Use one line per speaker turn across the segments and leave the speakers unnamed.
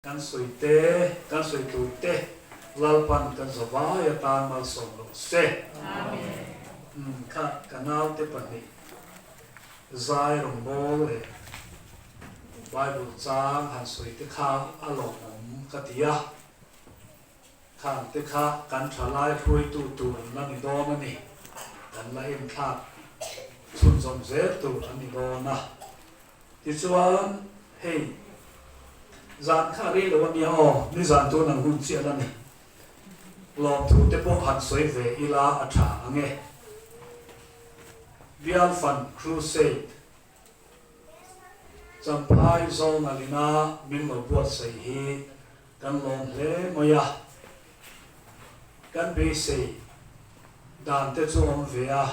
kan soi tu te lalpan kan zawa ya tan mal som lo se amen kanal te pani zai rong bol he bible chang han soi te kha along ka tia khan te kha kan thalai thui tu na ni do na ni kan la em kha chun zom ze tu ani do na ti chuan hey zan kha ri lo mi ho ni zan tu nang hun chia na ni lom thu te po han soi ve ila atha ange bial fan crusade champai zong alina min mo buat sei hi kan lom le moya kan be sei dan te chu om ve a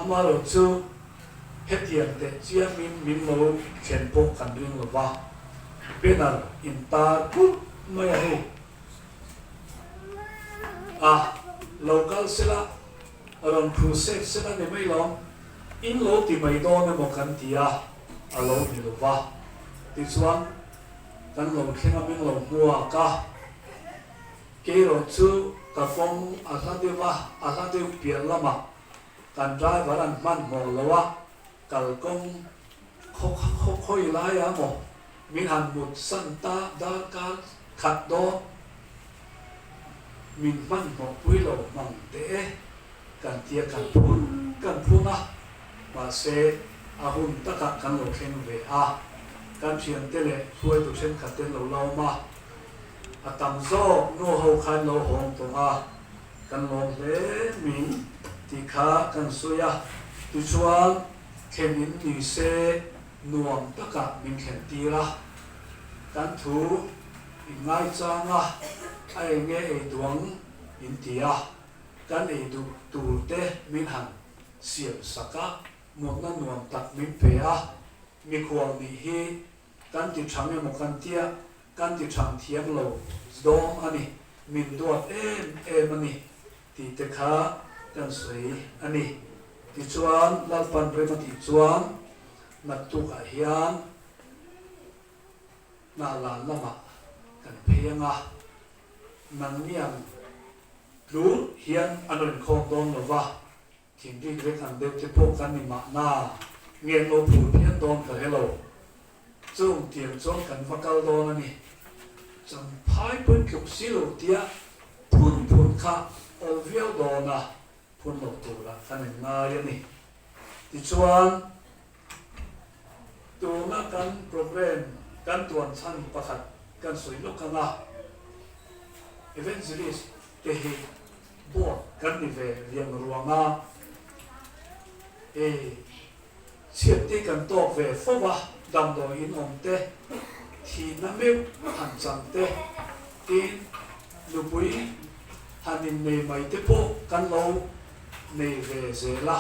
amalo chu hetian te chia min mo chen po kan ring lo ba benar inta ku maya he local sila aron crusade sila ne mai long in lo ti mai do ne mo kan tia alo ni lo ba ti chuan kan lo khenga min lo mua ka ke ro chu ka phong asade pian lama kan driver an man mo lo wa kal kong khoi la ya mo min han mut san ta da ka khat do min man mo pui lo mang te kan tia kan phun na ma se ahun ta ka kan lo khen ve a kan chian te le suai tu sen khat te lo lo ma atam zo no ho khan lo hong to a kan lo le min ti kha kan suya tu chuan khenin ni se nuam ta ka min khen ti la kan thu ngai changa ai nge e duang in tia kan e du tu te min han siam saka mo na nuam tak min pe a mi khuang ni hi kan ti chang mo kan tia kan ti chang thiam lo dong ani min duat em ani ti te kha kan sui ani ti chuan lalpan prema ti chuan na tu ka hian na lan lama kan phenga nang niam lu hian anon khom don lova thing ri re kan de te po kan ni ma na nge lo pu hian don ka hello chung tiam chong kan vakal don ani chang phai pun kyuk silo tia phun kha ol viau dona phun lo tu la kan na ya ni ti chuan tu na kan program kan tuan chan pakhat kan soi lo kanga evangelist te hi bo kan ni ve riang ruanga chiat ti kan tok ve fowa dam do in om te thi na me han chang te tin lu pui hanin nei mai te po kan lo nei ve ze la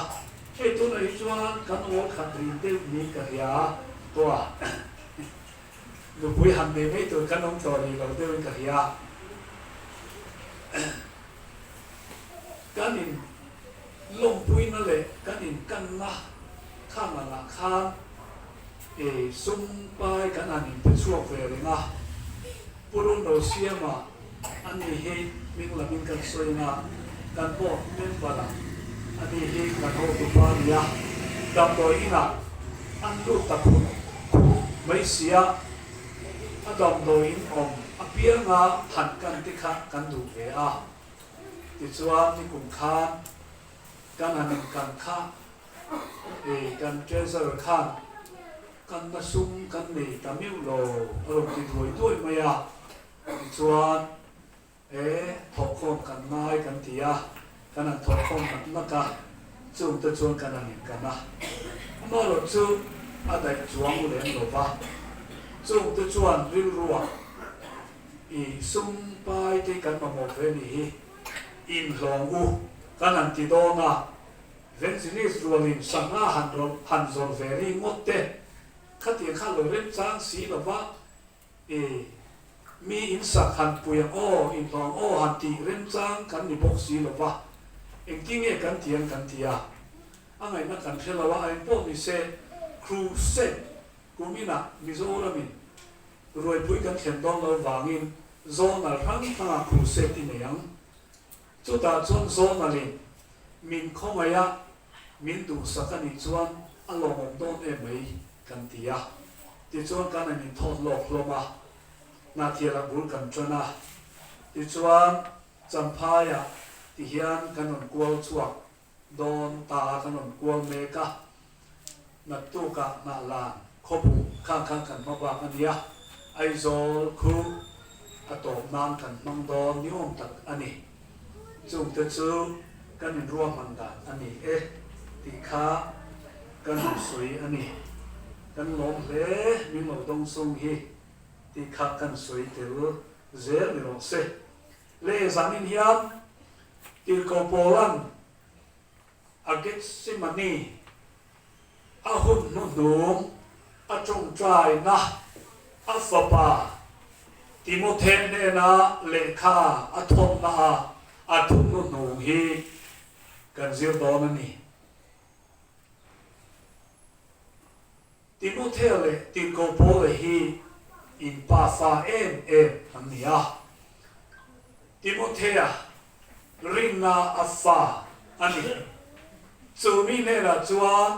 tu na hi chuan kan o khat ri te ni ka ya to a lu pui han nei mai tu kan ong to ni lo te ka ya kanin lom pui na le kanin kan na khang la khang sum pai kan anin pe chuak ve le na purun ro siama ani he min la min kan soina kan bo men bala ani he kan ho tu pa ya dam do ina an lu ta khu mai sia adam do in om apia nga han kan ti kha kan du ve a ti chuan ni kum kha kan anin kan kha kan treasure khan kan na sum kan nei tamiu lo ti thoi toi maya ti chuan thok khom kan nai kan tia kan an thok khom kan na ka chung te chuan kan anin kan na ma lo chu a dai chuang u len lo ba chung te chuan ril ruwa sum pai te kan ma mo ve ni hi in hlong u kan an ti do na venzinis rualin sanga han zon veri ngotte khati kha lo rem chang si lo ba mi in sak han puyang o in hlong o han ti rem chang kan ni bok si lo ba engking e kan tian kan tia angai na kan phela wa ai po ni se crusade kumina mizoramin รวยพุ้ยกันเขียนต้องเราวางอินโซนอะไรทั้งทั้งครูเซติเนียงจุดตาจนโซนอะไรมินเข้ามาอะมินดูสักนิดจวนอารมณ์โดนไม่กันทีอะที่จวนกันมินทอดโลกลงมานาทีละบุญกันจวนนะที่จวนจำพายะที่เฮียนกันนกวลชวกโดนตากันนกวลเมกะนักตุกะนาลานขบุข้างกันมาบางอันเดียไอโซลคูอัตโตนานกันมังโดนนิยมตักอันนี้จุงเตจูกันรวมมันกันอันนี้ติขากันสวยอันนี้กันลมเล่มีหมดตรงทรงฮีติขากันสวยเตลเซลไม่ลงเซเล่สันนิยามติลโกโปลันอาเกสิมันนี่อาหุ่นนุ่มอาจงใจนะอาฟบาติโมเทนเนนะเลขาอาทมนะอาทุนนุ่มฮีกันเสียดอนนี่ติโมเทเลติโกโปเลฮีอินปาฟาอันนี้อ่ะติโมเทอะรินาอัฟฟาอันนี้จูมีเนระจวน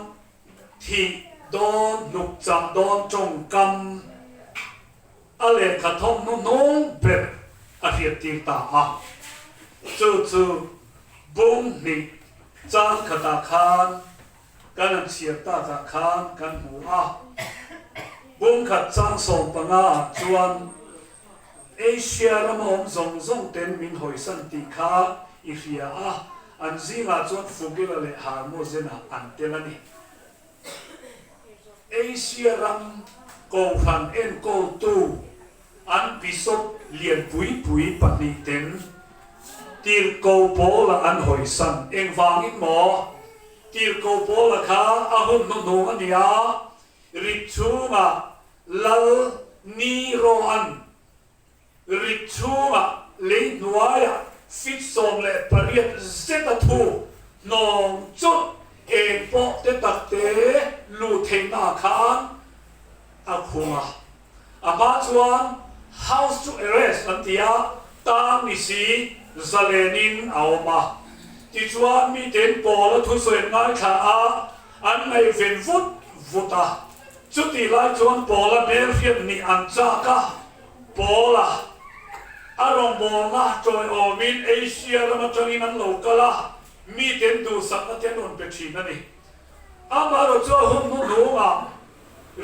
ที่โดนนุกจับโดนจงกำอะไรกระทงนุ่งเป็นอะไรติดตาอ่ะจู่บุ้งนี่จานขตาคานกันเชียตาตาคานกันหัวบุ้งขัดจางส่งปังอาจวนเอเชียละมอมส่งเต็มมินหอยสันติคาอิฟิยาอันซีงาจวนฟุกิลเลหาโมเซนะอันเตลันีเอเชียรัมโกฟันโกตูอันพิศพเลียนปุยปนิเต็นตีร์โกโปละอันหอยสันวางอินหมอตีร์โกโปละข้าอาหุ่นนุ่งอันยาริชูมาลลนีโรอันริชูมาเลนวายฟิตส่งเลปเรียนเซตทูนองจุดปอกเตตักเตลูเทนาคานอาคุงอามาจวน house to arrest อันที่ตามนิสีซาเลนินเอามาที่จวนมีเต็นปอและทุสวยง่ายขาอันในเฟนฟุตาจุดที่ไล่จวนปอและเบลเฟียนนี่อันจากะปอละอารมณ์บอมาจอยอมินเอเชียและมาจอยนั้นโลกละมีเต็นดูสักนัดเต็นนเป็นชีนั่นนี่อามาเราจะหุ่นนุ่ง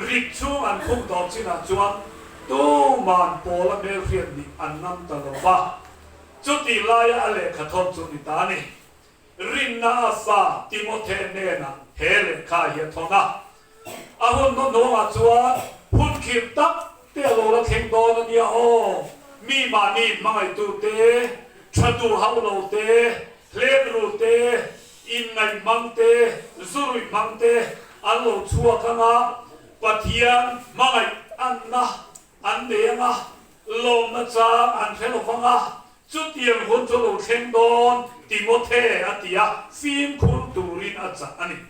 ริกชูมันคุ้มต่อจินาจวนตู้มันโปละเบลเฟียนนี่อันนั้นตลอดว่าจุดที่ไล่อะไรขัดทนจุดนี้ตานี่รินนาฟาติโมเทเนนะเฮเลคาเฮียทนะอาหุ่นนุ่งจวนหุ่นขีดตักเตโลละเข่งโดนนี่โอมีมานี่มาไอตูเตชัดูฮาวโลเตเลนรูเตอินไงมังเตซุรุยมังเตอันโลชัวกันนะปะเทียนมังไงอันนะอันเดียงะลมนะจ๊ะอันเทลฟังะจุดเดียงหุ่นจะโลเข่งโดนติโมเทอันเดียฟิล์มคุณตูรินอาจารย์อันนี้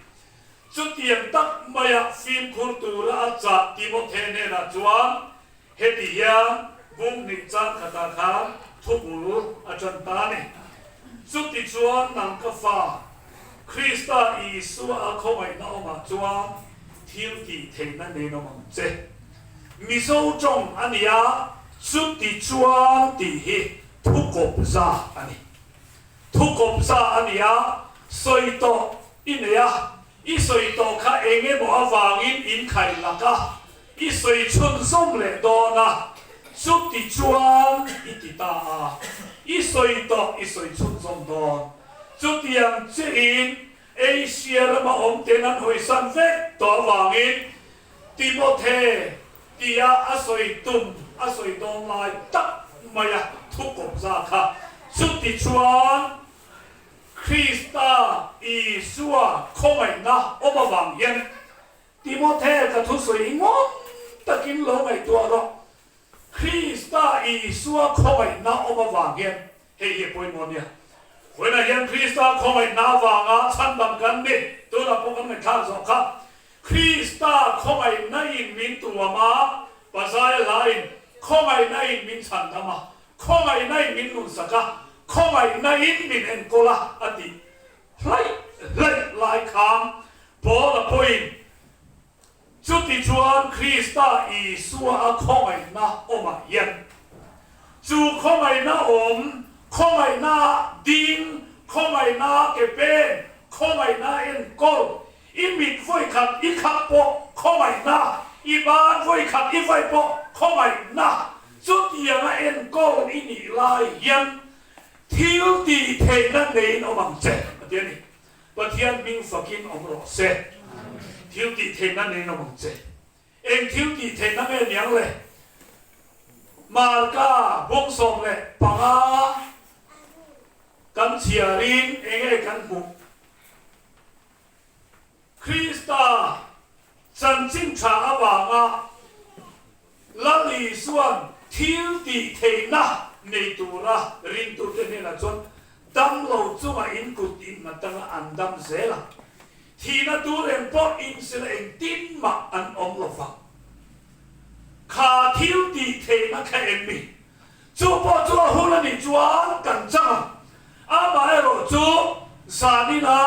จุดเดียงตักมายาฟิล์มคุณตูรินอาจารย์ติโมเทเนนะจวนเฮติยาบุ้งนิจังขตาคามทุบุรุอาจารย์ตานี่จุดที่จวนนังกฟ้าคริสต์อิสุอาคอยน้องมาจวนทิลกีเทนันเนนมันเจมิโซจงอันนี้จุดที่จวนที่ฮิทุกบซาอันนี้ทุกบซาอันนี้สอยโตอินเนียอีสอยโตข้าเองมัววางอินไข่ลักะอีสอยชุนส่งเลโดนะจุดที่จวนอิติตาอีสอยโตอีสอยชุนส่งโดนจุดที่ยังเจอินเอเชียละมาอมเทนันหอยสันเวกตัววางอินติโมเทที่อาสอยตุมอาสอยโดนลายตักมายาทุกกบซาค่ะจุดที่จวนคริสต์อิสุอาคอยนะอมวางเย็นติโมเทกับทุสวยงงตะกินลงไอตัวเราคริสต์อิสุอาคอยนะอมวางเย็นเฮียป่วยหมดเนี่ยวันนั้นยังคริสต์คอยนะวางฉันดำกันนี่ตัวเราพวกกันไม่ข้าสองครับคริสต์คอยนะอินมินตัวมา ภาษาลายข้อไงในมินสันธรรมะข้อไงในมินนุสกะข้อไงในมินเอ็นโกลาอดีไล่ลายคำพอละพอยจุดที่ชวนคริสต์อีสัวข้อไงนะอมาเย็นจูข้อไงนะข้อไงนะดิงข้อไงนะเก็บเป็นข้อไงนะเอ็นโกลอีมิดไฟขัดอีขับปอกข้อไงนะอีบ้านไฟขัดอีไฟปอกข้อไงนะจุดยังไงเอ็นโกลอีนี่ลายเย็นทิวตีเทนั่นเองอมังเจเดี๋ยวนี้ประเทศมิงฝักินอมรอเซทิวตีเทนั่นเองอมังเจเองทิวตีเทนั่นเองยังเลยมาร์กาบงสมเลยปังอากันเชียรินเองกันบุกคริสตาจันจิงชาบางอาลลีส่วนทิวตีเทนะในตัวละรินตัวเนี้ละจนตั้งเราจุมาอินกุดอินมาตั้งอันดัมเซละทีนั้นตัวเองพออินเสลเองตินมาอันอมลฟังขาทิวตีเทนะแค่เอ็มบีจูพอจูหุ่นนี่จวนกันจังอามาเอโรจูซานินา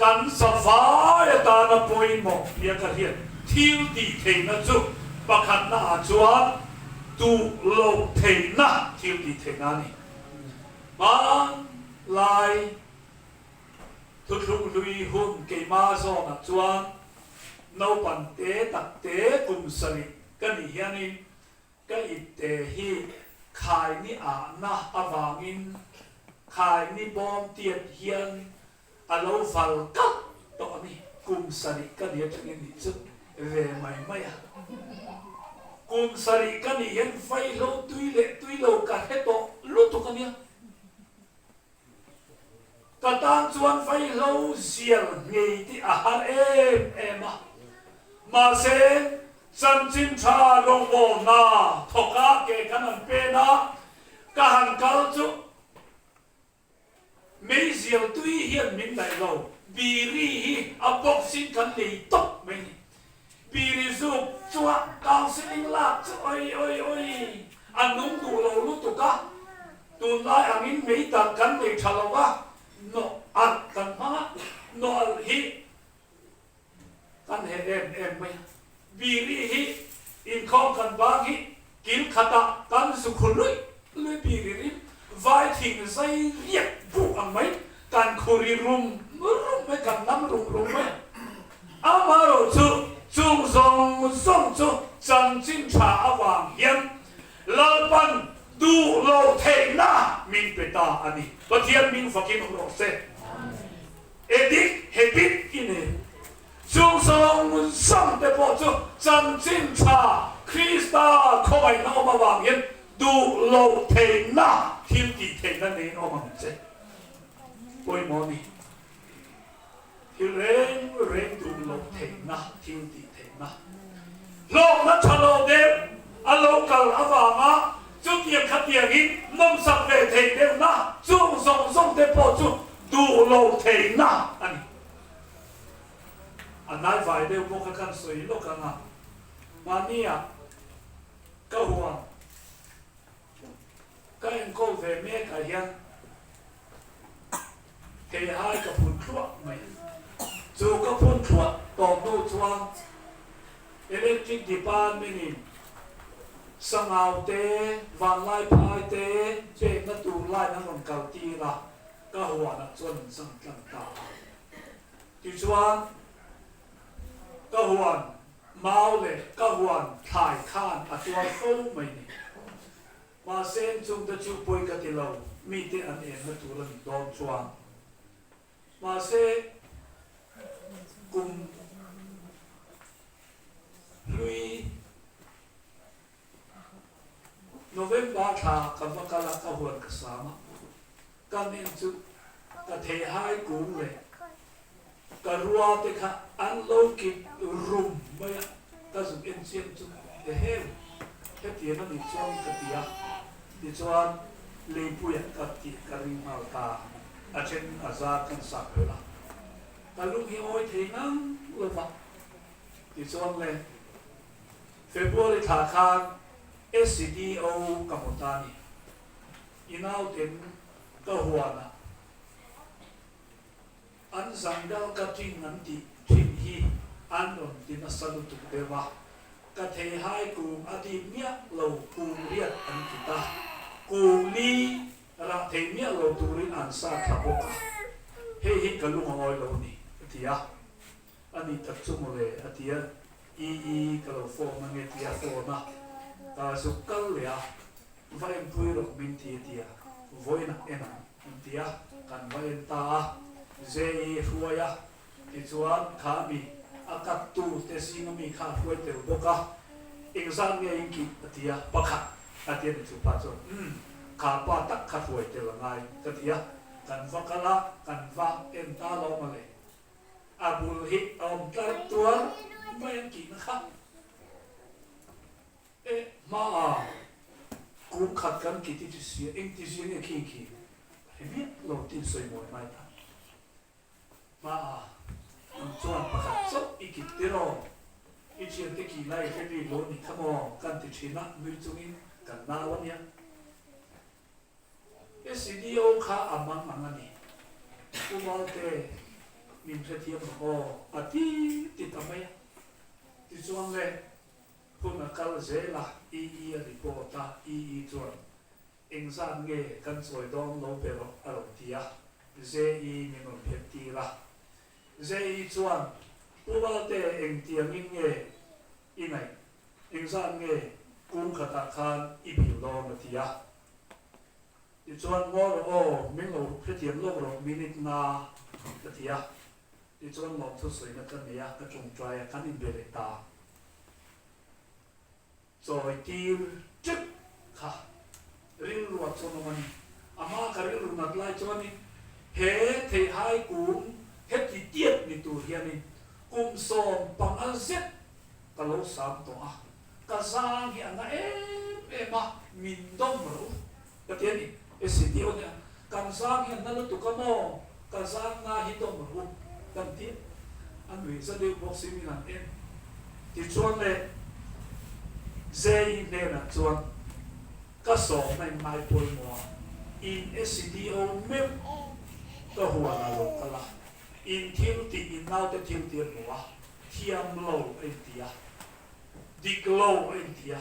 กันสฟายตานาปุยโมเรียกกันเฮียทิวตีเทนะจูปะคันนาจวนตูโลเทนะทิวตีเทนะนี่มาลายทุกลุยหุ่นเกมาโซนัจวนนอปันเตตักเตกุมสริกันนี่ยันนี่ก็อิเตฮีขายนี่อานะอวางินขายนี่บอมเตียดเฮียนอโลฟัลกัตอนนี้กุมสริกันนี่จะเงินนี่จุดเวไม่อะกุมสริกันนี่ยันไฟโลตุยโลกันให้โตลุตุกันเนี่ยกระตังชวนไฟโลเสียงเงี้ยที่อาหารเอ็มมาเซนสันจินชาลงโบนาทกาเกกันนันเปนะกหันกัลจุไม่เสียวตุยเฮียนมินไหลโลบีรีฮีอับกสิกันเลยตกไม่บีรีสุกจัวกาวสิลิงลากโอ้ยอันนุ่มดูเราลุตุกะตุนไลอันนี้ไม่ตัดกันเลยชะลาวะโนอัดกันมาโนอัลฮีกันเห็นไหมบีรีฮีอินข้อกันบางฮีกินขัดกันสุขุลุยบีรีไว้ทิ้งใส่เรียกบุกอันไหมกันคุริรุมไม่กันน้ำรุมไหมอามาโรจูส่งจูจันจินชาวางเฮียนลาบันดูโลเทน่ามินเปตาอันนี้ประเทศมินฝักินของเราเสเอดิกเฮบิกอินเนจูส่งเดปอจูจันจินชาคริสตาคอยน้องมาวางเฮียนดูโลเทน่าทิวตีเทน่าเนี่ยน้องมันเสป่วยมอนี่ที่เร่งดูโลเทน่าทิวตีเทน่าโลกนั้นชะโลเดมอโลกัลอวามาจุดเดียงขัดเดียงหินน้ำสักเวเทเดวนะจูส่งเดปอจูดูโลเทน่าอันนี้อันนั้นฝ่ายเดียวพวกกันสวยโลกันนะมาเนี่ยก็หัวก็ยังโกเวเมกะยังเทหายกับพุ่นครัวไหมจูกับพุ่นครัวตอกดูจวงอิเล็กทริกดีปานไม่นี่สังเอาเตวันไล่พายเตเจ๊กตูไล่นั่งลงเกาตีละก็หัวนักจนสังกันตาที่จวงก็หัวเมาเลยก็หัวถ่ายข้านอัตัวฟุ้งไม่นี่มาเส้นจุงตะจุป่วยกันที่เรามีแต่อันเองมาตัวเราโดนจวงมาเส้นกุมลุยโนเวมบาทากับวักละกหัวกษามกันเองจุกเทหายกุมเลยกรัวเตคะอันโลกิรุมไม่ก็สุกเอ็นเซียนจุเฮลแค่เทียนนั่นจวนกติยาดิจวนลีปุยกติกริมาลตาอาเช่นอาซากันสักละแต่ลูกเฮียโอยเทนังเลยฟังดิจวนเลย February thà khan SCDO kamotani inau ten ka huana an zangal ka tin an ti thin hi an on tin asalu tu dewa ka thei hai ku ati mia lo ku riat an kita ku li ra thei mia lo turin an sa thaboka hei kalu ngoi lo ni tia ani tatsumole atia kalau form nge tia forma ta su kal ya vai pui ro min tia voi na ena tia kan vai ta ze huaya ti chuan khami akat tu te singami kha huai te boka exam nge inki tia pakha atia ni chu pa chu kha pa tak kha huai te langai tia kan vakala kan va en ta lo male abul hit om ta tuanไม่กี่นะครับมากูขัดกันกี่ที่เสียเองที่เสียเนี่ยขี้เห็นไหมเราติดสวยหมดไหมท่านมาจวนประคับซบอีกทีเราอีเชียนที่กี่ไล่แค่ดีโลนี่ขโมยกันติดชินะมือจุงินกันหน้าวันนี้SCDO ข้าอามันมังอันนี้กูบอกเตมีเพื่อนเทียมโอ้อาทิตย์ติดทำไมที่ช่วงเลยพูดนักการเสียละรีพอร์ตจวนเองสร้างเงี้ยกันสวยดองโลเปโรอารมณ์ที่อ่ะมีนนเพียตีละจวนผู้ว่าแต่เองเตียงเงี้ยอีไหนเองสร้างเงี้ยกุ้งขัดคานอีผิวดองที่อ่ะที่จวนว่าโอ้ไม่รู้เพียเทียมโลกเรามินินาที่อ่ะที่จวนหลอกทุกสวยนักกันเนี่ยกระจงใจกันอินเบลตาจอยตีจึ๊กค่ะริ้วรวดชนมันอามาการิ้วนัดไล่จวนนี่เฮ้เทหายกุ้งเฮ็ดที่เจี๊ยบนี่ตัวเฮียนี่กุ้งส้มปังอันเซ็ตกะโหลสามตัวกะซางเฮียนะมามินดอมรู้กะเทียนี่SCDOเนี่ยกันซางเฮียนั่นตุกะโมกะซางนาฮิดอมรู้กันเทียอันนี้จะเรียกบอกซิมิลันที่ชวนเลยเจเนี่ยนะชวนก็สองในไม้ปวยมัวอินSCDO เมื่อก็หัวนาโลกละอินทิวตีอินเอาแต่ทิวตีหัวเทียมโลเอ็นเทียดิกโลเอ็นเทีย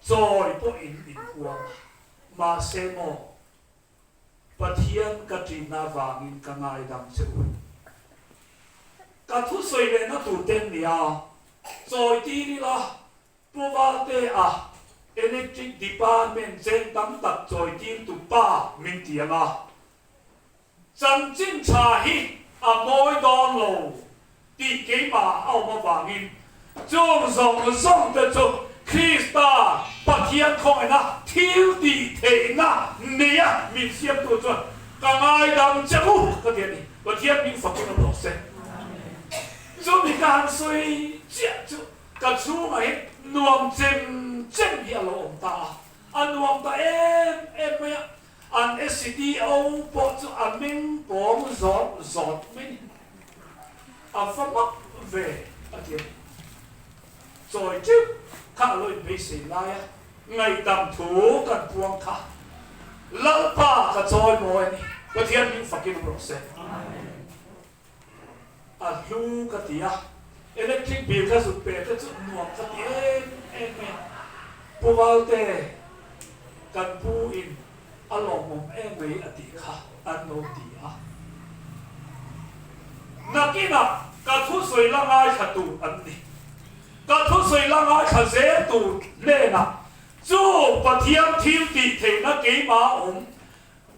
จอยพวกอินหัวมาเซโมปะเทียมกะจีนาวางินกังไงดังเชื่อกะทุสวยเลยนะตูเต็มเนี่ยจอยตีนี่ละผู้ว่าเตะelectric department เจนตั้งตัดจอยตีตุป้ามินเตียง真正查起唔愛當路，啲幾把歐乜話面，將上得做 Krista 不天空人啊，挑地地啊，你啊面先到咗，咁嗌當隻烏嗰啲你，我天邊發覺到落聲，做你間水接住，個厝咪亂正一路打，安亂打咩啊？อัน SCDO ปอจุอันมิงปองจอดมิงอันฟังมักเวอันเดียวจอยจิ้วข้าเลยไม่เสียลายไงดำถูกันพวงข้าแล้วป้าก็จอยมวยนี่ก็เทียนมิงฝักกินโปรเซสอันลูกก็เดียอิเล็กทริกบิลก็สุดเปรก็จุดหน่วงก็เดียเนี่ยผู้ว่าแต่กันผู้อินอารมณ์ผมไม่อดีค่ะอันโนดีอ่ะนักกินอ่ะกระทุ้สวยละไงขัดตูอันนี้กระทุ้สวยละไงขัดเสียตูเล่นะจู่ปะเทียมทิวตีเทนักกี่มา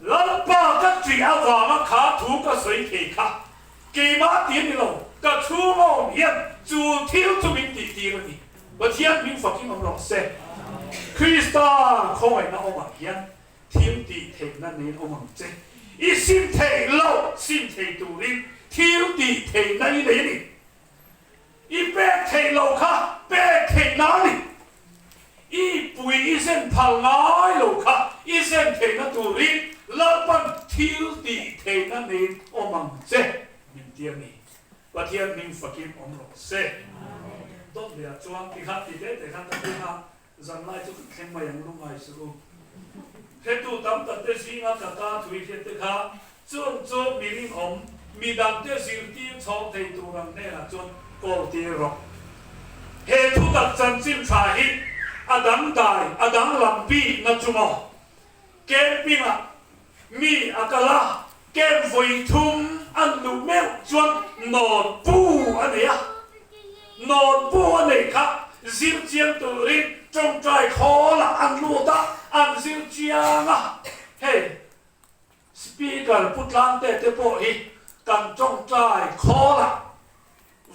แล้วป้าก็จีอาว่ามาขาถูกก็สวยเทค่ะกี่มาตีนี่เราก็ชูโม่เฮียจู่ทิวจุมินตีเลยนี่ปะเทียมมิงฝักที่มันหลอกเซ่คริสตาคอยนะเอามาเฮียทิวตีเทนั่นนี่เอามาเจอีสินเทโลสินเทตูรินทิวตีเทนั่นนี่อีเป๊กเทโลค่ะเป๊กเทนั่นนี่อีปุยอีเส้นพังง่ายโลค่ะอีเส้นเทนั่นตูรินแล้วมันทิวตีเทนั่นนี่เอามาเจมินเทียนี่ว่าเทียนมิงฝักกินอมโลเซ tốt để chuang thì khác thì thế thì khác cái nào rằng lại cho khen mày ăn lúc ngày xưa thế tu tâm tật thế gì ngã cả ta tùy thế thế khác chuan chuan mình om mi đam thế gì tiên chọn thầy tu rằng này là chuan cổ tiền rồi hệ thu đặt chân chim trái Adam đại Adam làm bi na chung mò kem pin à mi akala kem vui thum ăn đủ mèo chuan nồi bu anh ấy à nồi bu anh ấy khác diêm chiang tựrin trong trái khó là ăn lúa ta ăn diêm chiang à hey speaker put lan te po hi kan trong trái khó là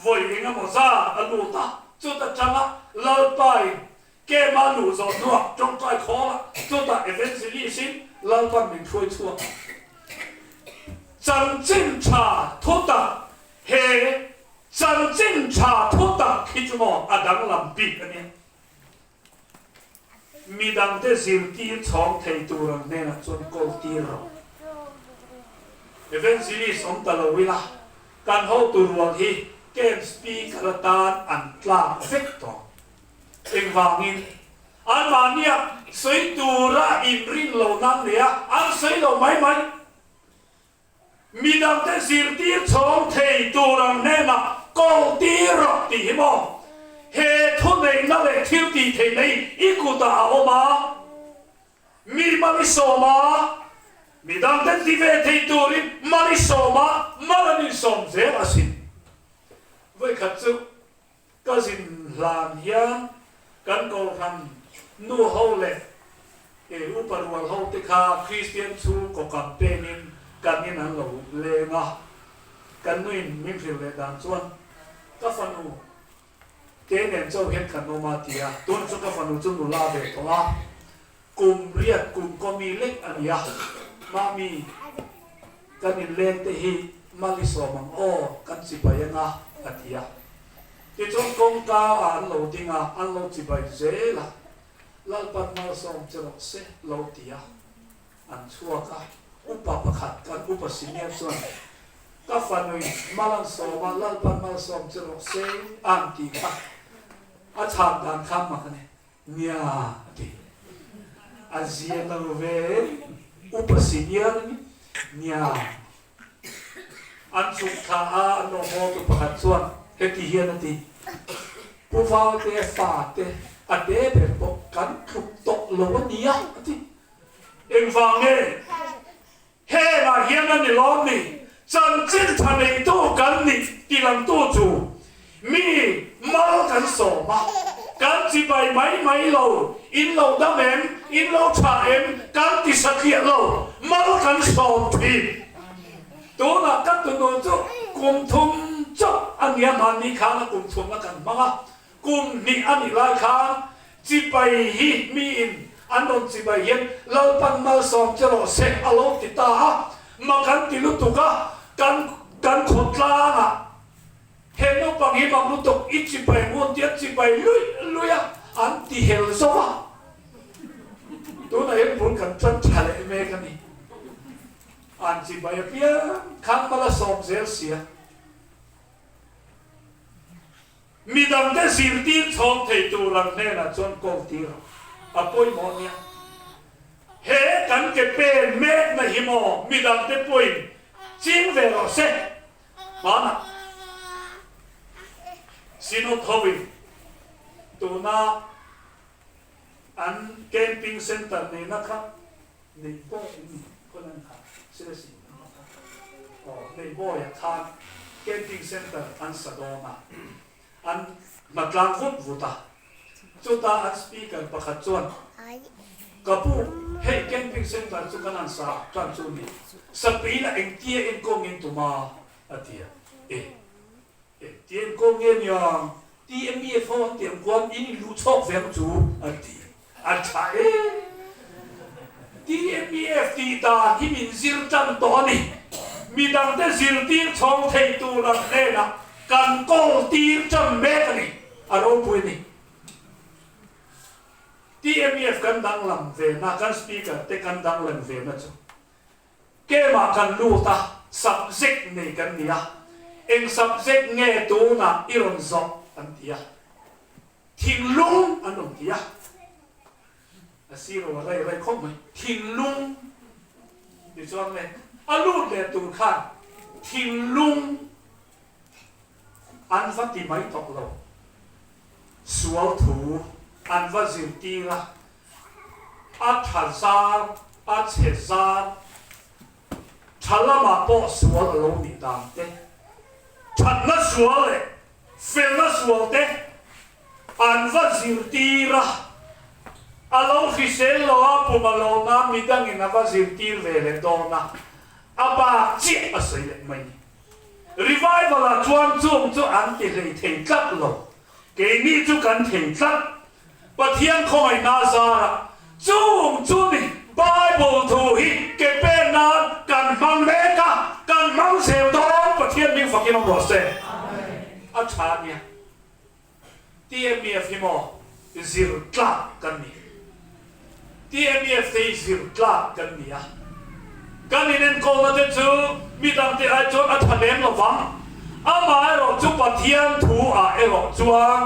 vui nghe một ra ăn lúa ta chúng ta chẳng á lâu bài cái mà lũ rồi nữa trong trái khó là chúng ta eventually xin lâu bài mình thôi chua chân chính trà thốt đặc hệ chân chính trà thốt đặc khi chúng mò đang làm bị cái này mi đang để diêm ti chọn thầy tu rằng nên là chọn câu ti rồi eventually sống ta lâu la can hậu tu ruộng thì game speak là tan ăn la vector em vàng in anh mà nia sấy tu ra in rin lâu năm này anh sấy lâu mấy mấy mi đang để diêm ti chọn thầy tu rằng nên là câu ti rồi thì mò hệ thôn này nó lại thiếu thì thầy này ít cụ tạo mà mi mà đi sổ mà mi đang đến đi về thầy tu đi mà đi sổ mà là đi sổ dễ mà xin với khách chú có xin làm hiang cần cầu khăn nu hậu lệ uparual hậu tích ha Christian chú có campaigning cần nên ăn lẩu lệ ngà cần nuôi mình phải lệ đàn chuan các phần nu cái này châu hết khăn nô ma tia tuân cho các phần chung nô la về thôi cùng riết cùng có mi lek anh ya mami cái này lên thế hi mali so mang o kan chỉ bay nga anh ya cái trong công ca anh lâu tiếng anh lâu chỉ bay dễ là lal pan mal som chero se lâu tia anh chua ka upa pakhat kan upa senior chuan các phần malang so ma lal pan mal som chero se an ti ka a chạm đàn khăm mà cái này nia thì Asia nó về upasinia nia anh chụp thà anh nó mua tụ bạc chuan cái gì hiện thì bố vào cái phá cái anh để về bộ cắn chụp tọt lỗ nia thì em vàng nghe he là hiện anh đi lo đi chân chính thằng này tu cắn đi đi làm tu chủ mi mal kan so ma kan chi bai mai lo in lo da em in lo cha em kan ti sakhiat lo mal kan so thi to na kat to no chu kum thum chok an ya man ni kha na kum thum na kan ma kum ni ani lai kha chi bai hi mi in an don chi bai yen lo pan mal som chero se alo ti ta ma kan ti lu tu ka kan khot la na hiện nó bằng hi bằng lúc tục ít chỉ bảy muôn tiết chỉ bảy lui à anh thì hiểu sao à tôi nói em muốn cần chân trả lại mẹ cái này anh chỉ bảy bia khang mà là sòng dễ xia mi đam để xin tiền trong thầy tu rằng này là chọn công ty rồi à bôi mỏ nha hệ cần cái bề mẹ là hi mỏ mi đam để bôi chính về rồi sẽ mà nè xin thôi tụi na ăn camping center này nó khác này bố con anh khác xin xin này bố ya khác camping center ăn sa đô mà ăn mặt lang vút ta chúng ta ăn speaker bạc hạt chuan kapu hey camping center chúng ta ăn sa chuan chuan này sabi là anh tia anh công anh tụi mà tia tiền công nhân nhàng tiền mi phong tiền quan in lưu chọc về chủ anh chạy tiền mi thì ta thì mình riêng chân đó này mi đang để riêng tiền trong thầy tu làm thế là cần có tiền chân mẹ cái này ở đâu bùi này TMF cần đang làm về na cần speaker te cần đang làm về na chứ cái mà cần lưu ta subject này cần gì à em subject nghe tu na iron zok anh tia ทิ้งลุงอันนั้นที่อะสิเราอะไรข้อมันทิ้งลุงดิฉันเลยอาลูดเลยตุนข้าทิ้งลุงอันฟัดที่ไม่ตกเราสวลถูอันฟัดสิตีละอัดหันซาอัดเสียซาฉันละมาปอสวลลงดิดามเต้ฉันละสวลเลยเฟลละสวลเต้อันฟัดสิตีละอาลงฟิเซลโลอาปุมาโลนามิดังอินาฟัดสิตีเวเลโดนาอาบาจิอาศัยเลยไม่revival 啊，专注做安迪嚟停執咯，幾呢做緊停執，不天空係哪啥啦？做做呢 Bible 圖顯嘅邊啊，近猛咩噶，近猛成多，不天命發現我羅聲，阿查呢？DMF 麼？zero club 跟你，DMF 係 zero club 跟你啊。กันนี่นั่นก็มาจะมีตั้งแต่ไอ้จนอัฐเนมระวังอามาไอ้เราจุปะเทียนถูไอ้เราจวง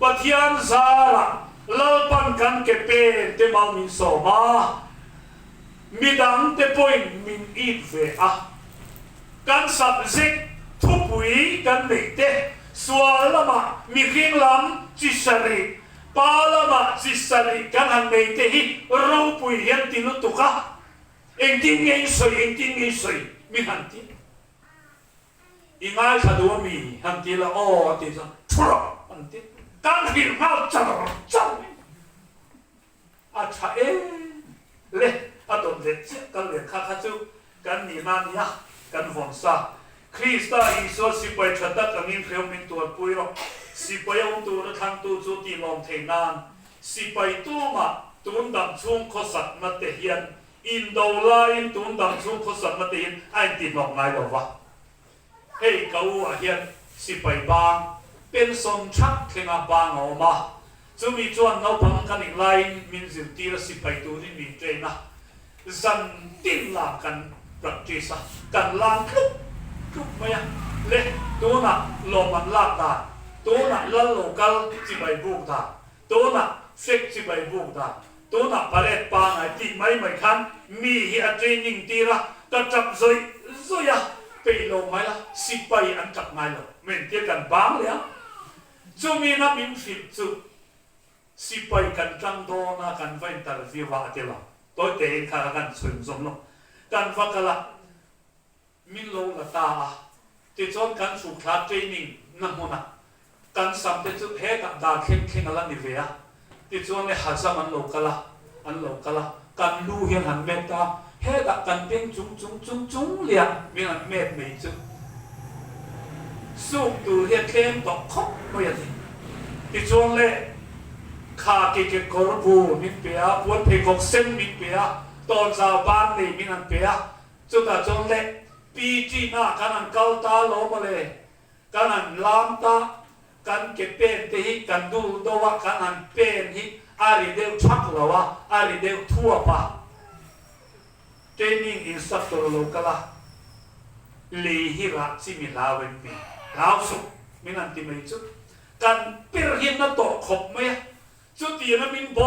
ปะเทียนซาละเล่าปันกันเก็บเป็นเตมามินโซมามีดังเตปอยมินอีเวอะกันสับเซ็กทุบวีกันไม่เตสวาละมามีเคียงลำจิสริปาละมาจิสริกันหันไม่เตฮิรูปุยเห็นตินุตุกะเองทิ้งเองสวยเองทิ้งเองสวยมีหันทีอีง่ายขัดว่ามีหันทีละอ๋อทีละชั่วหันทีการหินมาจังอาชาเอเล่อาตอนเด็กเจ้ากันเลี้ยงข้าจูกันนี่นานี่ยกันฝนซาคริสต์อิสระสิบไปชัดกันมินเพียวมินตัวปุยรอกสิบไปองตัวทางตัวจุดที่ลองเทนานสิบไปตัวมาตุนดังช่วงข้อสัตว์มาเทียนอินโดไลน์ตุนดังช่วงข้อสัตว์มาเทียนไอ้ติดหนอกไงหรอวะเฮ้ยเขาว่าเฮียนสิบไปบางเป็นสมชักเทงาบางออกมาจะมีจวนเราพังกันอีกไลน์มินสิบตีละสิบไปตัวที่มีเจนะจันตินลากันปรับจีสกันลางทุกไหมอะเละตัวน่ะลมมันลากได้ตัวน่ะลัลโลกัลจิบไปบุกได้ตัวน่ะเซ็กจิบไปบุกได้ตัวน่ะพาเลตปางไอ้ที่ไม่คันมีเฮียเทรนนิ่งตีละก็จับซอยอะไปลงไหมล่ะสิไปอันจับไงล่ะเหมือนเทียกันบางเลยอะจะมีน้ำมินฟิลจูสิไปกันจังโดนะกันไว้ตัดวิวาเทล่ะตัวเตะข้ากันส่วนสมลงกันฟักกันละมินโลละตาที่จนกันสุขลาเทรนนิ่งนั่นมุนะกันสัมเด็จจุเฮกับดาเข้มอะไรนี่เวียที่จนเลยหาสมันโลกละอันโลกละกันดูเห็นหันเมตตาเฮกับกันเป็นจุงเลียมีอันเมตไม่จุสู้ดูเฮเข้มตกคบไม่ยันที่จนเลยข้าเกี่ยวกับบูมินเปียวันเพกเส้นมินเปียตอนชาวบ้านนี่มินันเปียจุดจนเลยปีจีน่ากันอันเกาตาล้มมาเลยกันอันลามตากันเก็บเป็นที่กันดูดูว่ากันอันเป็นที่อาริเดลชักละวะอาริเดลทั่วปะเทรนนิ่งอินสตรัคเตอร์โลกละลีฮิระซิมิลาเวนปีลาวสุมินันติไม่จุดกันเปรียบเทียบนั่นตกขบไหมจุดที่นั้นมินบ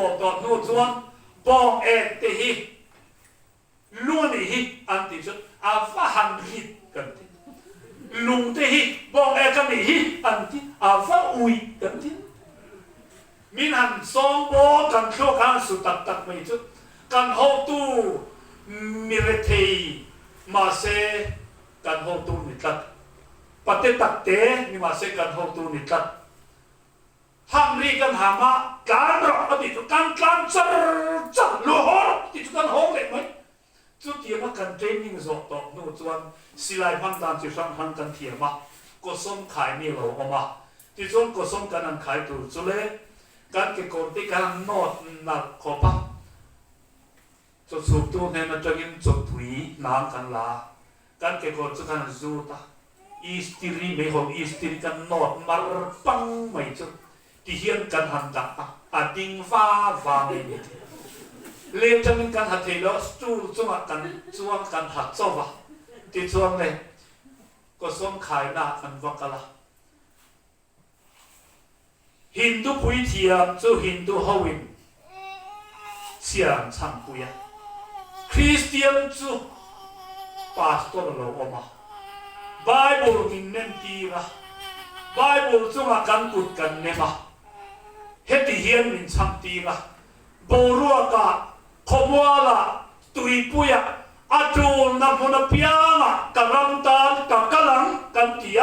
อกตอนโน้ตส่วนบอกเอตฮีล้วนฮีอันที่จุดอาฟาหันฮีกันที่ลุงเตฮีบอกเอกันฮีอันที่อาฟาอุยกันที่มินหันสองบอกกันโชว์กันสุดตัดไม่จุดกันหอบตู้มิเรตีมาเซกันหอบตู้นิดละปฏิตัดเตนี่มาเซกันหอบตู้นิดละทำรีกันหามาการรอติดการจัดลูฮอติดกันห้องเล็กไหมจุดที่มากันเทรนนิ่งสดต่อโน้ตส่วนสิไลพันตามที่สั่งพันกันเทียมาก็ส่งขายมีเราออกมาที่ส่วนก็ส่งกันนั้นขายตัวจุเลยการเก็บกดที่การโน้ตหนักขอปะจุดสูบตัวเนี่ยมันจะกินจุดถุยน้ำกันลาการเก็บกดจะกันจูตาอีสติรีไม่หงอีสติรีกันโน้ตมาปังไม่จุดที่เฮียนกันหันดักดิ่งฟ้าไม่มีเลี้ยงจะเป็นการหัดเทแล้วจู่จ้วงกันหัดโซ่วะที่จ้วงเลยก็ส่งขายหน้ากันวักละ หินตุพุยเทียมจูหินตุฮาวินเสียงช่างปุยคริสเตียนจูพาสตอร์เราออกมาไบเบิลมินเนมตีระไบเบิลจูงากันกุดกันเนมาเฮติเฮียนมินช่างตีระบรัวกะขมัวละตุยปุยอาจูนับมุนพิยังกะรัมตานกะกะลังกันตีย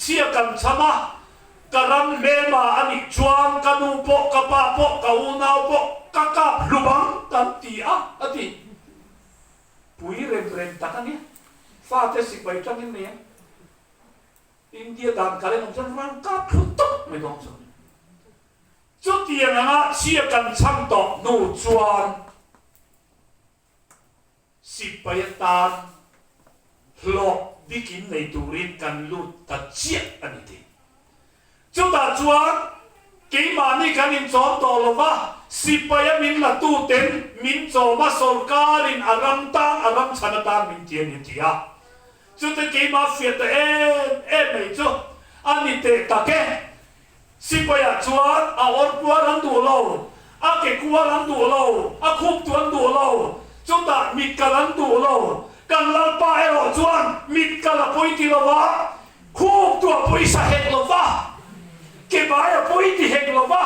เสียกันชะมาการันเมมาอันนี้จวนกันูปกกะปาปกกะอูนาวปกกะกะลุบังตันตีอะอะตีปุยเร่งตักันเนี่ยฟาเตสิไปจังเนี่ยอินเดียดันกะเลนองจันรังกะพุตตไม่ต้องจังจุดที่ยังอ่ะเสียกันช่างต่อนูจวนสิไปตานหลอกบิกินในตูรินกันลุดตะเจียอันนี้ทีจุดตาจวนกี่มานี่กันอินจอมต่อลงว่าสิไปมินละตู้เต็นมินจอมาสรการินอารัมตังอารัมชนะตามินเทียนิทีอะจุดที่กี่มาเฟียตไม่จุดอันนี้เตะตะเกสิไปจวนอาอร์กัวรันดูเราอาเกกัวรันดูเราอาคุบตัวรันดูเราจุดตามิดกันรันดูเรากันลัลปาเอโรจวนมิดกันละปุยทีละวะคุบตัวปุยสาเหตุละวะเก็บไว้ปุยที่เฮกลงว่า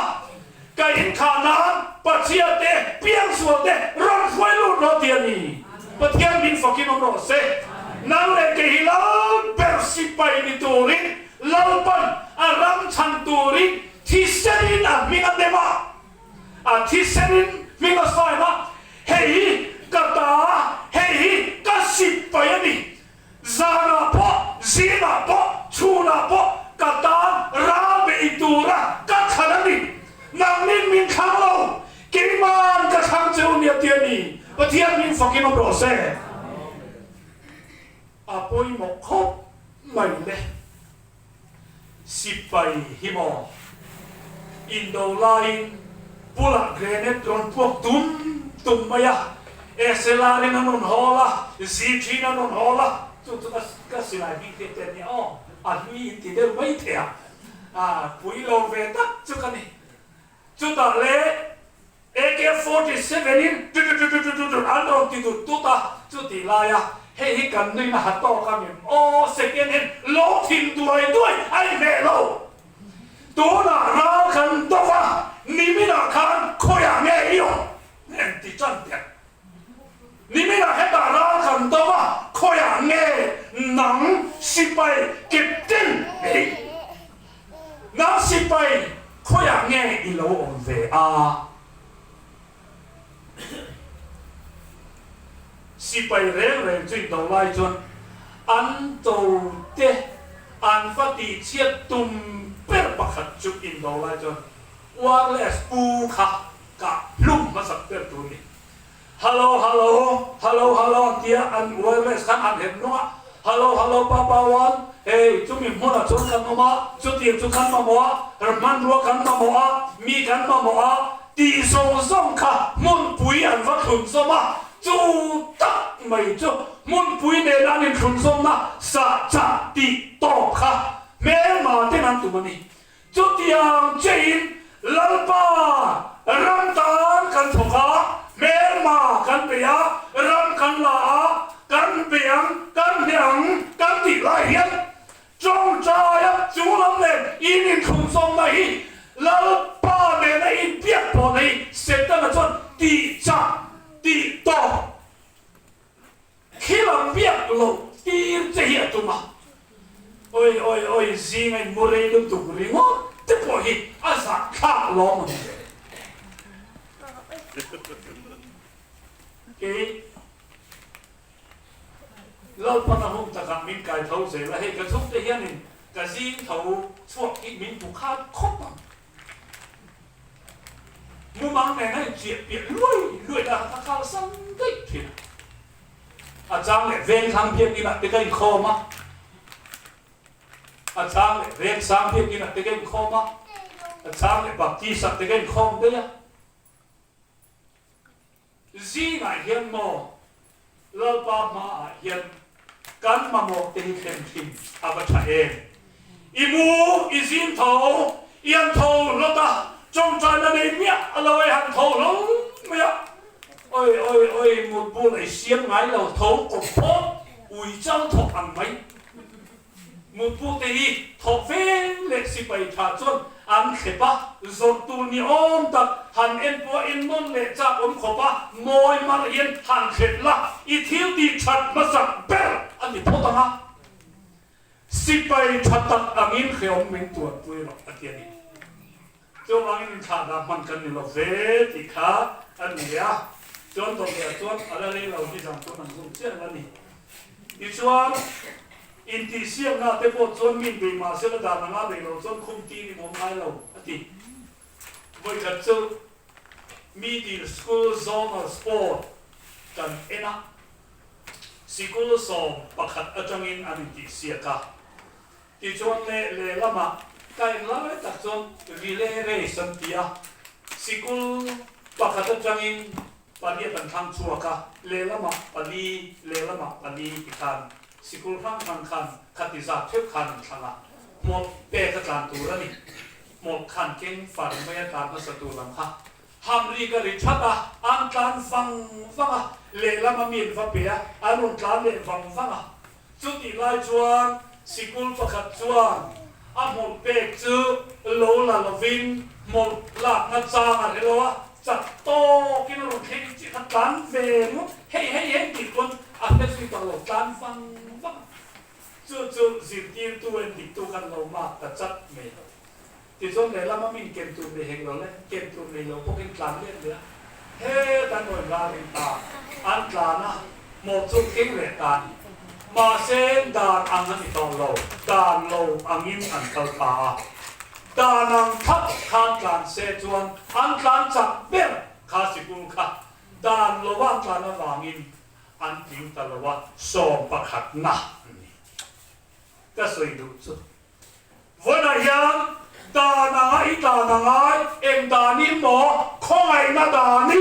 ก็เห็นขานานปัจเจียเตเปียงส่วนเตร้อนไฟลุกรถเดียนี่ปัจเจียมินฝกินอมรสเซนั่นเลยก็ฮิลาเปอร์สิไปนิตูริลาลปันอารัมชันตูริที่เซรินอ่ะมิงันเดมาที่เซรินมิงันสไฟมาเฮ้ยกตาเฮ้ยก็สิไปนี่ซานาปะซีนาปะชูนาปะกตาราเบอิตูระกัขนานี่นางนินมินขังเรากินมันกัขังเจ้าเนี่ยเทียนี่ปะเทียนมินฟังกินอมรสเซ่อาปุยหมกคบไม่เลยสิไปฮิโมอินโดไลน์ปุระเกรเนตรอนพวกตุ้มมายาเอเซลาเรนันนฮอละซีทีนันนฮอละจุดก็สิไลบิเกเตนี่อ๋ออันนี้อินทิเดอร์ไม่เทียปุยโลเวตักจุกันนี่จุดอะไรAK-47นี่จุดอันนั้นที่จุดตาจุดที่ลายเฮ้ยกันนี่นะฮัตโต้กันนี่โอ้เสกเห็นโลทินด้วยไอ้เมโลตัวน่ะราคันตัวนี่ไม่น่าคันขยันเงี้ยเนี่ยที่จันเดียนี่ไม่น่าให้ตาราคันตัวขยันเงี้ยหนังสิไปเก็บติ้งเฮ้ยหนังสิไปขยันเงี้ยอีโลอมเวอาสิไปเร่งจุดดาวไล่จนอันโตเตอันฟัดดีเชียตุมเปิดปากจุดอินดาวไล่จนว่าเลสปูขะกะลุ่มมาสักเปิดตัวนี้ฮัลโหลเดียอันว่าเลสกันอันเห็นนัวฮัลโหลป้าวันเฮ้ยจุดมีมัวละจุดกันมาจุดเดียวจุดกันมามัวมันรัวกันมามัวมีกันมามัวตีส่งค่ะมุนปุยอันว่าขุนสมาจูตักไม่จูมุนปุยเนรันิขุนสมาสัจจติโตค่ะแม่มาเท่านั้นตัวนี้จุดยังเจนลัลปารัมตานกันทุกะแม่มากันเปียรัมกันลากันเปียงกันเหียงกันติลายเหียนจงใจจูน้ำเล่นอินิขุนสมาฮีลัลปาเนรัยเปียปนให้เสร็จแล้วจนตีจักตีโตขี้หลังเปียกลงตีเจียตุมาโอ้ยสิไงมุเรย์ตุกริงอ๋จะพอฮีอาสาข้าล้อมเก๋เราพนักงานตะการมินกายเท่าเสร็จแล้วให้กระทุกได้ยังนี่กระซิงเท่าช่วงอีกมินผูกขาดครบมูมังแม่ให้เจียบเปียกรวยแล้วถ้าเขาสั่งได้เพียงอาจารย์เนี่ยเวงทางเพียงนี่นะจะได้คอมาอาจารย์เนี่ยเวงสามเพียงนี่นะจะได้คอมาอาจารย์เนี่ยบัพติสัตจะได้คอมได้ยังจีน่ะเห็นโมเราปามาเห็นกันมาโมเตหิเข็มทิมอาบัชเองอีมูอีซินเท่าอ yên thầu nó ta trong trái là này mía aloe hàng thầu nó mía ôi một bộ này xiêm ngái là thầu của phố ui trang thọ ăn mấy một bộ thì thọ phê lệ sĩ bày thả chôn ăn khế ba rồi tu ni ôm tập hàn em po em non lệ cha ôm khổ ba môi mà yên hàn khế la ít thiếu đi chặt mà sẵn bèo anh đi phố tăng ha sĩ bày chặt tập ăn in khế ông mình tuột quê lọc ở tiền đi cho anh in thả đạpมันกันนี่เราเวทีขาอันนี้อ่ะจนตรงนี้จนอะไรเราที่จังจนมันสุ่มเชื่อกันนี่อีชวนอินทิเซียงนะแต่พอจนมินไปมาเสียดานงาไปเราจนคุมทีนี่มองไงเราอดีไม่กัดเจอมีดีสกูลโซนสปอร์ตกันเอ็นะสกูลโซนประคัดอาจารย์อินอันที่เสียกันที่ชวนเล่ละมาใครเล่าให้ตัดจนวิเล่เรสันติอาสกูลประคัดอาจารย์อินปารีเป็นทางชัวกะเล่ละมาปารีเล่ละมาปารีอีกการสกุลข้างคันขัดติจากเทียบคันทางละหมดเปรตการตัวนี่หมดคันเก่งฝันไม่การพัสดุลำค่ะฮามรีก็เลยชัดอ่ะอันการฟังอ่ะเล่ละมามีนฟังเปียอันนู้นการเล่ฟังอ่ะจุดที่ไล่จวนสกุลประคัดจวนอันหมดเปรตจื้อโลละลวินหมดหลักนัดจางอะไรแล้ววะจัดโตกินเราเข่งจิตการเวรุเฮ้ติดคนอันเป็นสิ่งตลกการฟังจู่สิ่งที่ตัวเองติดตัวกันเรามากแต่จัดไม่ที่ส่วนไหนเราไม่มีเกมตัวในเฮงเราเลยเกมตัวในเราพวกเกมกลางเล่นเลยเฮ้ตั้งหน่วยงานตาอันกลางนะหมดจุดเก่งเลยตามาเส้นดานอังนั้นตอนเราดานเราอังยินอันเก่าตาดานังทับข้างกลางเสจวนอันกลางจับเบี้ยข้าสิกุลค่ะดานเราว่างกลางวางอินอันทิ้งตลอดส่งประคัดนะก็สวยดูสุดวันนั้นยังดานังเอ็มดานิหมอคงไอ้นาดานิ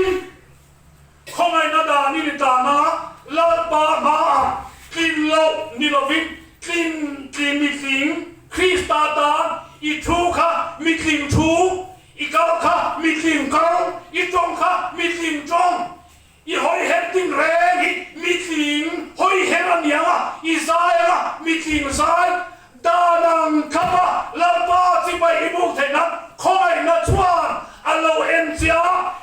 ดานะลาบามากินโลนิลวินกินมิสิงคริสตาตาอีทูค่ะมีกลิ่นทูอีเก้าค่ะมีกลิ่นเก้าอีจงค่ะมีกลิ่นจงอีหอยเห็ดติ้งแรงอีมีกลิ่นหอยเห็ดอันเดียวอ่ะอีสายอ่ะมีกลิ่นสายดานังข้ามาลาบ้าที่ไปอีบุกเทนับคอยนัดชวนอัลโลเอ็นเซีย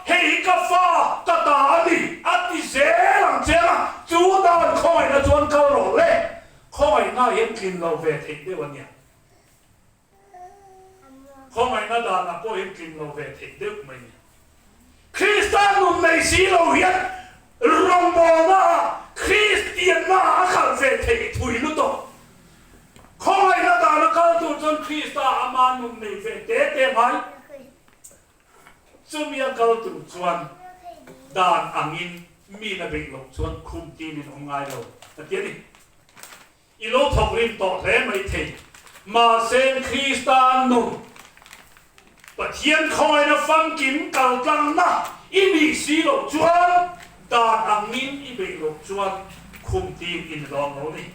เฮกาฟ้ากตาดีอัติเซลังเจนะจูดานคอยนัดชวนเขาโรเล่คอยน่าเห็นกลิ่นเราเวทีได้วันเนี้ยเขาไม่น่าด่านะพวกเห็นกินเราเวทีเด็กไม่คริสเตียนนุ่มในสีเราเห็นรองบอนะคริสเตียนน่าขันเวทีถุยลุตโตเขาไม่น่าด่านะเขาตัวจนคริสต์อามานุ่มในเวทีเต็มไหมจุ่มยังเขาตัวจวนด่านอังอินมีนับเป็นหลงจวนคุมทีนินองไงเราแต่เดี๋ยวนี้อีโลทอกรินต่อแท้ไม่เทมาเซนคริสต์นุ่มปะเทียนคอยนะฟังกินเก่าจังนะอีมีสีหลงจวนดานอังนินอีเบกหลงจวนคุมทีมอินลองเรานี่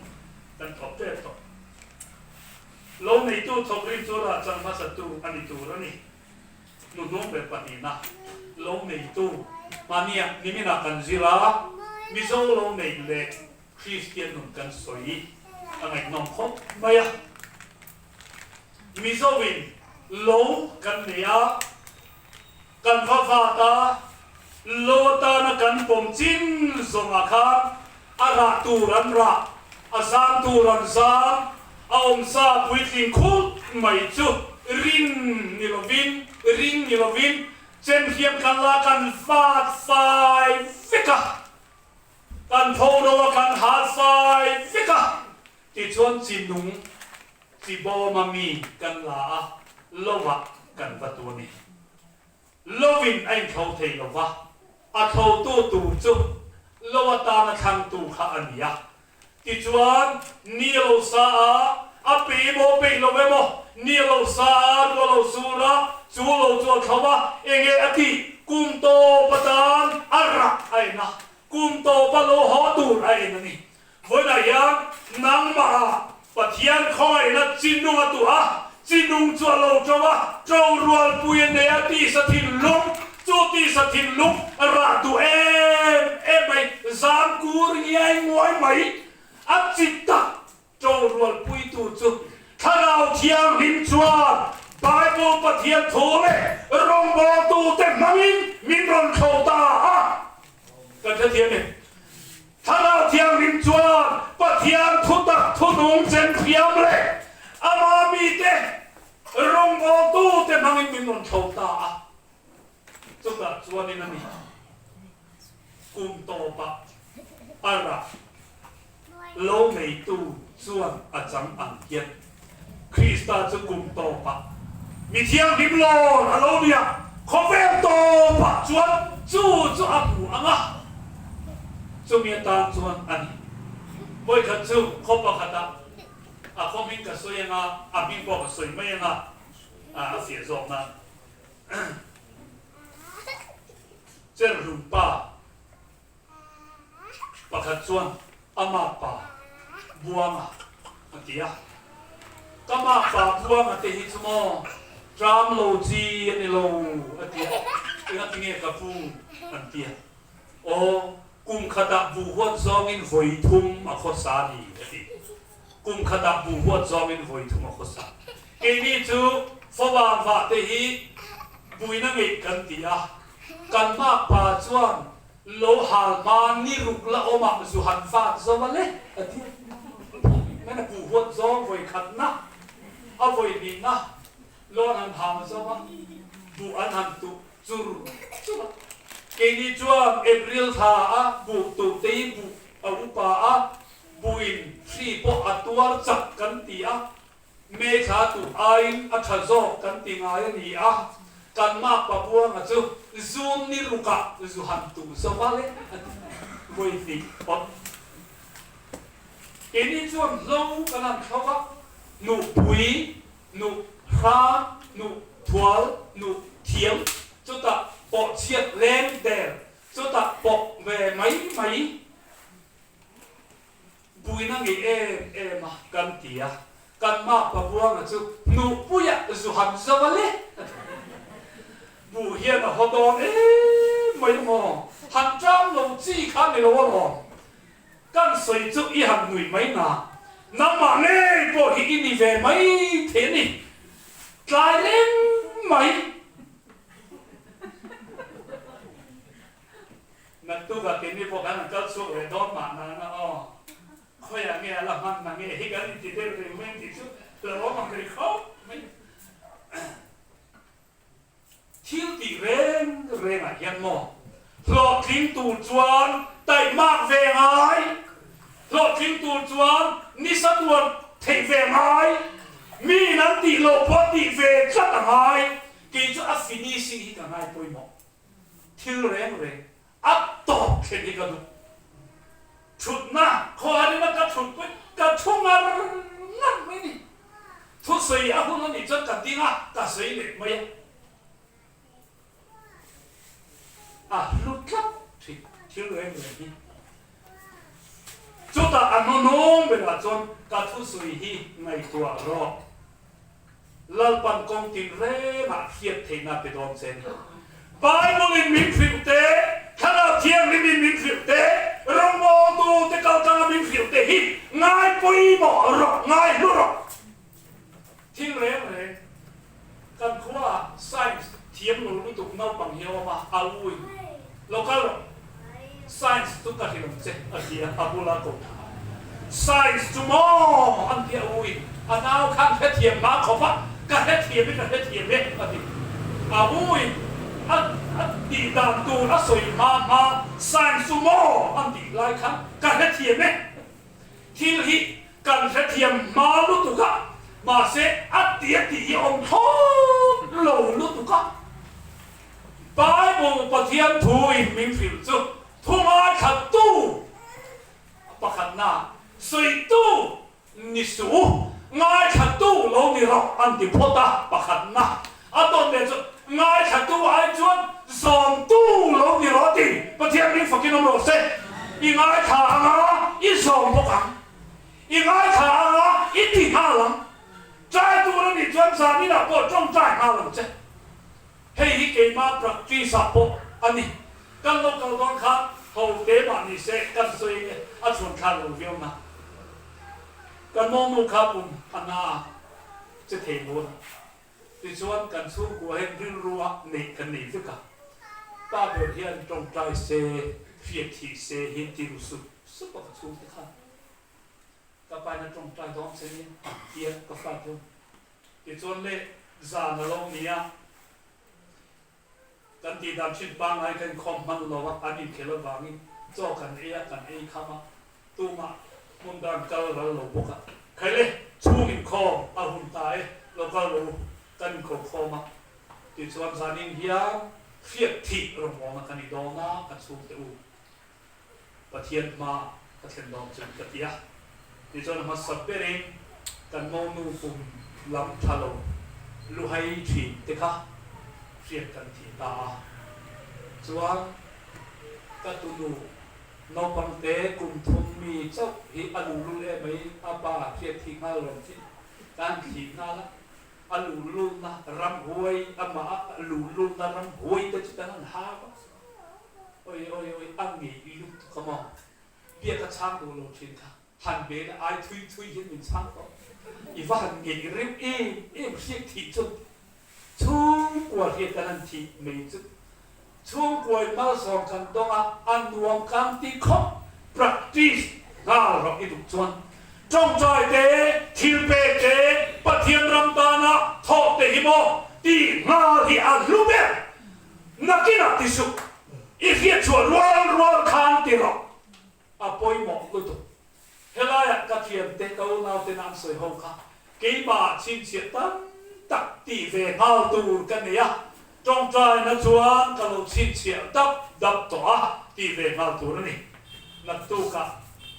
ตั้งทบเจ็บต่อลงในตู้ทบริจุระจังมาสัตว์อันนี้ตู้แล้วนี่นุ่นแบบปฏินะลงในตู้มาเนี่ยนี่มีนักกันจิระมิโซลงในเล็กคริสเตียนนุ่นกันสวยอะไรน้องคบไม่อะมิโซวินโลกันเนี่ยกันฟ้าตาโลตานะกันปมจินสงอาคาอาราตูรันระอาซามตูรันซามอาอมซาปุยทิงคุดไม่จุรินนิลวินเจนเขียมกันละกันฟาดไฟฟิกะกันโพโดกันหาไฟฟิกะที่ชวนจีนุงจีบอมามีกันละโลวะกันประตูนี้โลวินไอ้เขาเทโลวะอาเขาตูจุโลวตานะคังตูข้าอันยาที่ชวนนิโลซาอาปีโมปีโลเวโมนิโลซาโลซูระจูโลจูเขาว่าเองอธิกุมโตปตานอาระไอ้นะกุมโตปโลหอตูไอ้นั่นนี่วันนั้นยังนางมาปะเทียนคอยนะจินนุงตัว chỉ nung cho lâu cho ba trâu ruột bùi nè đi sát thìn lúng cho đi sát thìn lúng ra tụ em mày dám cú nghe ngói mày áp chít ta trâu ruột bùi tụ chú thà nào thiang hình chuan Bible bắt thiang thô lệ rong bò tụ tên mang min rong khâu ta à cần thế thiang này thà nào thiang hình chuan bắt thiang thu ta thu nung chân thiang lệ ama mi te rong bò tụ tên mang min rong khâu ta à chúng ta chuan nên này cùng to bạc ara lâu ngày tu chuan à chẳng ăn kiệt Christa cho cùng to bạc mi thiang lim lo alo bia khó phép to bạc chuan chu áp ủ à chu mi ta chuan anh mỗi khát chu khó bạc khát ta à khó mình cả soi nga à mình bỏ cả soi mấy nga à xỉa rộng na chân rùm ba bạc khát chuan ama pa buang à tia kama pa buang à tehi chumo ram lo ji ani lo à tia ina tinge kapu an tia o kum khata bu huat zong in voi thum a khosa ni ati kum khata bu huat zong in voi thum a khosa ke ni chu fowa va tehi buina ngai kan tia kan ma pa chuan lo hal ma ni ruk la oma zu han fa zo ma le ati mena pu hot zo voi khat na a voi ni na lo han ha zo ma bu an han tu zur ke ni chuan april tha a bu tu te bu a upa a buin si po atuar chak kan ti a me kha tu ain a tha zo kan ti ngai ni a kan ma pa buang a chu zoom ni ruka zu han tu so vale voi fi pot ini chuan lo kanan khawa nu pui nu kha nu thual nu thiam chu ta po chiat len der chu ta po ve mai bui na ngi ma kan tia kan ma pa buang a chu nu puya zu han so vale bu hiền là họ đòn mấy mò hàng trăm lồng chi khăn này nó lo căn sợi chút y hàng người mấy nà nằm mà nè bộ hi đi về mấy thế này lại lên mấy nãy tôi gặp cái này bộ cái này cho số về đón mà nó khơi à nghe là mang mà nghe hi cái gì đấy rồi mình thì chút là nó mang cái khóc thiếu tỷ rèn à hiền mò lọt kính tù chuan tay mạc về ngài lọt kính tù chuan ní sát tuần thầy về ngài mi nắn tỷ lộ bó tỷ về chắc là ngài kỳ cho áp finishing hi cả ngài bôi mò thiếu rèn áp tọp khen đi cả đúng chụt na khó hẳn mà cả chụt quên cả chung à năn mấy đi thuốc sấy áp hôn nó đi chân cả tiếng à cả sấy để mấy lút lắm thì thiếu người đi chúng ta ăn nôm về là chọn cả thu suy hi ngày tua rồi lal pan công tin rê mà hiệt thế nào bị đòn sen Bible in mình phiêu tế khá là thiêng in mình phiêu tế rong bò tu tế cao cao mình phiêu tế hi ngay bôi bỏ rồi ngay lút rồi thiếu người này cần khoa science thiếm nụ lúc tục nấu bằng hiệu mà ui local science tu cả thì làm gì ở kia abula cổ science tu mò anh kia ui anh nào khăn hết thiểm má khó phát cả hết thiểm với cả hết thiểm đấy ở thì ui anh đi đàn tu nó soi mà science tu mò anh đi lại khăn cả hết thiểm đấy thì hi cần hết thiểm má lúc tu cả mà sẽ ăn tiệt thì ông thốt lâu lúc tu cả Bible ประเทียนทูอินมิงฟิลจุทูมาขัดตู้ปะขัดนาสุยตู้นิสูง่ายขัดตู้ลงนี่เราอันติพอตาปะขัดนาอันตอนเดียวจุง่ายขัดตู้ไอ้จวนสองตู้ลงนี่เราตีประเทียนมิงฝักกินนมโรเซ่อีง่ายขาอีสองพวกกันอีง่ายขาอีตีห้าหลังจ trai tu nó đi chuẩn sa đi là bộ trong trai ha làm chứ hay cái mà truy sát bộ anh đi căn lúc căn đó khác hậu tế mà đi sẽ căn suy anh chuẩn khá lâu nhiều mà căn mong nu khá bùn anh àจะเทโน่ที่ชวนกันสู้กัวเห็นรื่นรัวหนีกันหนีทุกข์ป้าเบิดเฮียนตรงใจเสเฟียทีเสหินติรุสุสุปกสู้ที่ข้าก็ไปนั่นตรงใจท้องเสียเฮียก็ฟาดอยู่ที่ชวนเล่จานลงนี้กันตีดำชิดบางให้กันคอมมันเราว่าอันนี้เคลบางนี้จ่อกันกันข้ามาตู้มามุนดังเกลเราหลบกันใครเลยชูหินคอเอาหุ่นตายแล้วก็รู้กันขบคอมาติดส่วนสานิงเฮียเฟียทีรวมมากันอีดองนะกันสูงเตอูปะเทียนมาปะเทียนดองจุดกะเตียติดส่วนมาสับเปริงกันมองนูปุ่มลำทะลุลุให้ถีเตค่ะเฟียกันทีตาส่วนกัตุนูนปังเตกุมทุมมีเจ้าฮิอลูลุเล่ไม่อาบาเพียทีมาลงที่การขีดนาละอลูลุนะรำหวยอามาอลูลุนะรำหวยแต่จุดนั้นหาก็โอ้ยอังเงีลุกขมอเบียกระช่างดูโลชินค่ะหันเบนไอทุยเห็นเป็นช่างก็อีว่าหันเงียเร็วเพียทีจนชูกว่าเพียกันทีไม่จุดช่วงกวยมาสองกันตรงอันรวมกันที่ครบ practice น่าเราอีทุกส่วนจงใจเตะทิลเปเตะปะเทียนรำตานะทอเตหิโมที่นาที่อันรูเบนักกินที่สุดอีเฟียชัวรัวคันที่เราอาปอยหมอกกุตุเฮลายกะเทียนเตะเขาหน้าเตนันสวยหงค่ะกี่บาทชินเสียตันตักตีเวงเอาตูกันเนี่ยจงใจนักชวนกำลังชินเสียดับตัวที่เวงเอาตูนี่นักตู้กับ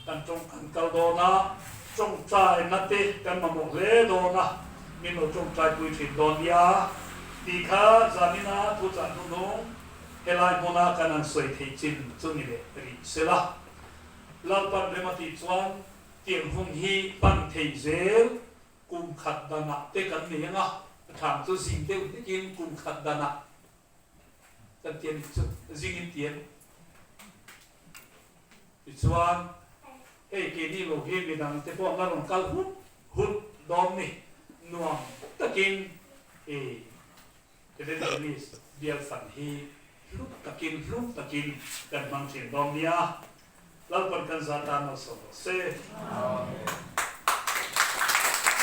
กันจงกันกระโดดนะจงใจนัดเตะกันมาหมดเลยโดนะมิโนจงใจคุยถึงโดนยาดีค่ะจานินาทุจันทุนงเฮลายโมนากันนั่งสวยที่จินจุนี่เลยรีเสละลาปันเรมาติจวนเตียงหงฮีปันเทเซลกุมขัดดานะเตกันเนี่ยนะทางตัวสิ่งเดียวที่กินกุมขัดดานะกันเตียนสิ่งเตียนจวนเฮ้ยกินนี่โลหิตมีดังแต่พวกเราลงกัลหุดดอมนี่นัวตะกินเรื่องนี้เดียวสันฮีลุกตะกินกันบางสิ่งดอมเนี่ยแล้วเป็นกันซาตานมาสอนเซ่